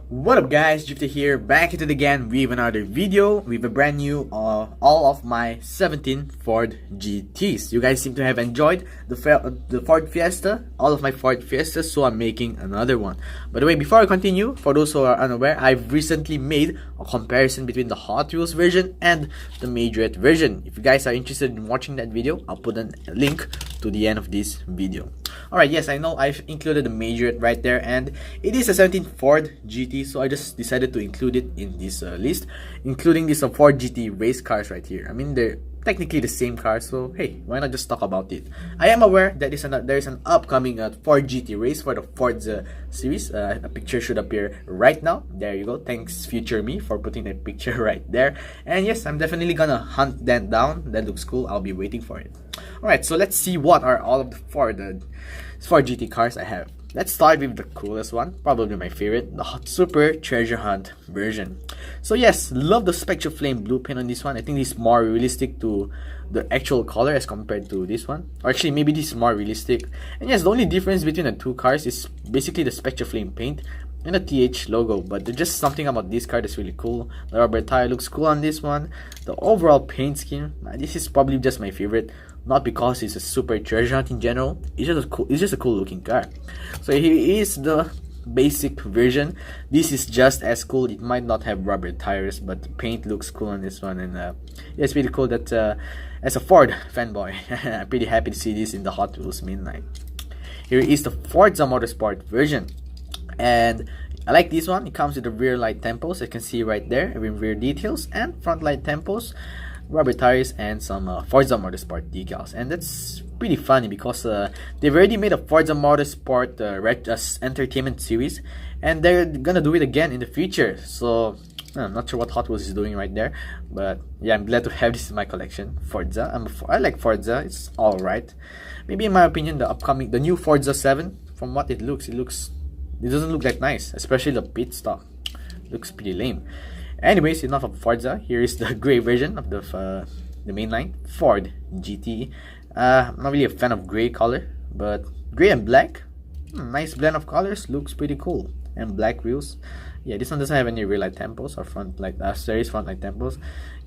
What up guys, Drifter here, back at it again with another video with a brand new all of my 17 Ford GTs. You guys seem to have enjoyed the Ford Fiesta, all of my Ford Fiestas, so I'm making another one. By the way, before I continue, for those who are unaware, I've recently made a comparison between the Hot Wheels version and the Majorette version. If you guys are interested in watching that video, I'll put a link to the end of this video. Alright, yes, I know I've included the Majorette right there, and it is a 17 Ford GT, so I just decided to include it in this list, including these Ford GT race cars right here. I mean, they're technically the same car, so hey, why not just talk about it? I am aware that there is an upcoming Ford GT race for the Forza series. A picture should appear right now. There you go. Thanks future me for putting that picture right there. And yes, I'm definitely gonna hunt that down. That looks cool. I'll be waiting for it. Alright, so let's see what are all of the Ford GT cars I have. Let's start with the coolest one, probably my favorite, the Super Treasure Hunt version. So yes, love the Spectre Flame blue paint on this one. I think this is more realistic to the actual color as compared to this one. Or actually, maybe this is more realistic. And yes, the only difference between the two cars is basically the Spectre Flame paint and the TH logo. But there's just something about this car that's really cool. The rubber tire looks cool on this one. The overall paint scheme, this is probably just my favorite. Not because it's a super treasure hunt in general, it's just a cool looking car. So here is the basic version. This is just as cool. It might not have rubber tires, but the paint looks cool on this one, and yeah, it's pretty cool that as a Ford fanboy, I'm pretty happy to see this in the Hot Wheels mainline. Here is the Forza Motorsport version, and I like this one. It comes with the rear light tempos, as you can see right there, rear details, and front light tempos, rubber tires, and some Forza Motorsport decals. And that's pretty funny because they've already made a Forza Motorsport entertainment series, and they're gonna do it again in the future. So I'm not sure what Hot Wheels is doing right there, but yeah, I'm glad to have this in my collection. Forza, I like Forza. It's all right. Maybe in my opinion, the new Forza 7, from what it doesn't look that nice, especially the pit stop. Looks pretty lame. Anyways, enough of Forza. Here is the gray version of the mainline Ford GT. I'm not really a fan of gray color, but gray and black, nice blend of colors, looks pretty cool. And black wheels. Yeah, this one doesn't have any rear light tempos or front light tempos.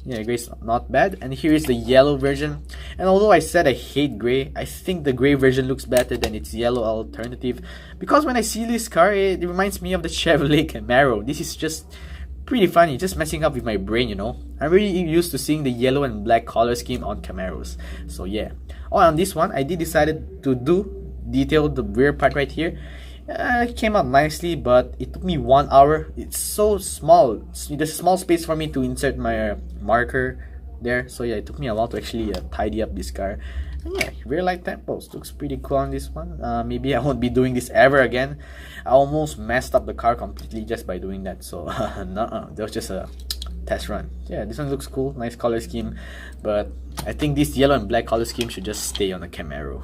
Yeah, gray's not bad. And here is the yellow version. And although I said I hate gray, I think the gray version looks better than its yellow alternative, because when I see this car, it reminds me of the Chevrolet Camaro. This is just pretty funny, just messing up with my brain, you know. I'm really used to seeing the yellow and black color scheme on Camaros. So yeah. Oh, on this one, I did decided to detail the rear part right here. It came out nicely, but it took me 1 hour. It's so small. There's a small space for me to insert my marker there. So yeah, it took me a while to actually tidy up this car. And yeah, rear light tempos looks pretty cool on this one. Maybe I won't be doing this ever again. I almost messed up the car completely just by doing that. So that was just a test run. Yeah, this one looks cool, nice color scheme, but I think this yellow and black color scheme should just stay on the Camaro.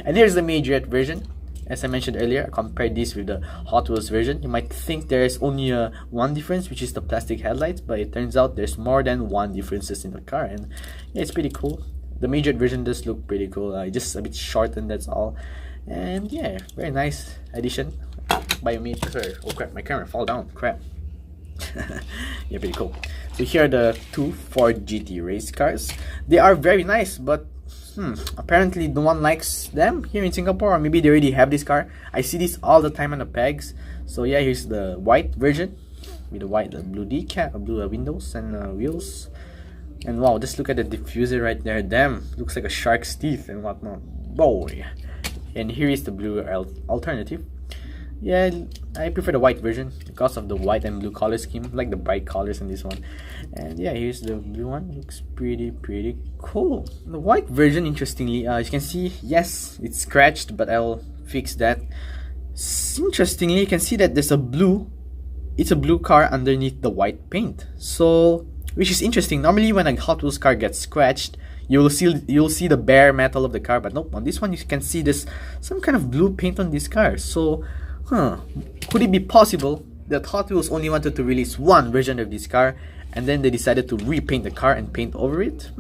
And here's the Majorette version. As I mentioned earlier, I compared this with the Hot Wheels version. You might think there's only one difference, which is the plastic headlights, but it turns out there's more than one differences in the car, and yeah, it's pretty cool. The Majorette version does look pretty cool. Just a bit short, and that's all. And yeah, very nice addition by a Majorette. Oh crap, my camera fall down. Crap. Yeah, pretty cool. So here are the two Ford GT race cars. They are very nice, but apparently no one likes them here in Singapore, or maybe they already have this car. I see this all the time on the pegs. So yeah, here's the white version with the blue decal, blue windows and wheels. And wow, just look at the diffuser right there. Damn, looks like a shark's teeth and whatnot. Boy. And here is the blue alternative. Yeah, I prefer the white version because of the white and blue color scheme, like the bright colors in this one. And yeah, here's the blue one. Looks pretty cool. The white version, interestingly, as you can see, yes, it's scratched, but I'll fix that. Interestingly, you can see that there's a blue. It's a blue car underneath the white paint. So, which is interesting. Normally, when a Hot Wheels car gets scratched, you'll see the bare metal of the car, but nope. On this one, you can see there's some kind of blue paint on this car. So, could it be possible that Hot Wheels only wanted to release one version of this car, and then they decided to repaint the car and paint over it?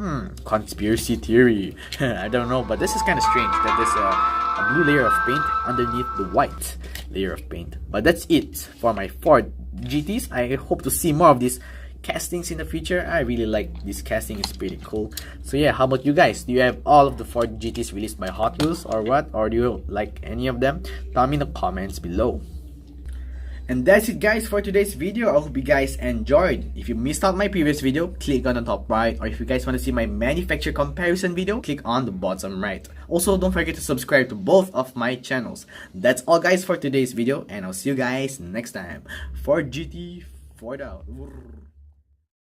Conspiracy theory. I don't know, but this is kind of strange that there's a blue layer of paint underneath the white layer of paint. But that's it for my Ford GTs. I hope to see more of these castings in the future. I really like this casting, it's pretty cool. So yeah, how about you guys? Do you have all of the Ford GTs released by Hot Wheels or what? Or do you like any of them? Tell me in the comments below. And that's it guys for today's video. I hope you guys enjoyed. If you missed out my previous video, click on the top right. Or if you guys want to see my manufacturer comparison video, click on the bottom right. Also, don't forget to subscribe to both of my channels. That's all guys for today's video, and I'll see you guys next time. Ford GT, Ford out.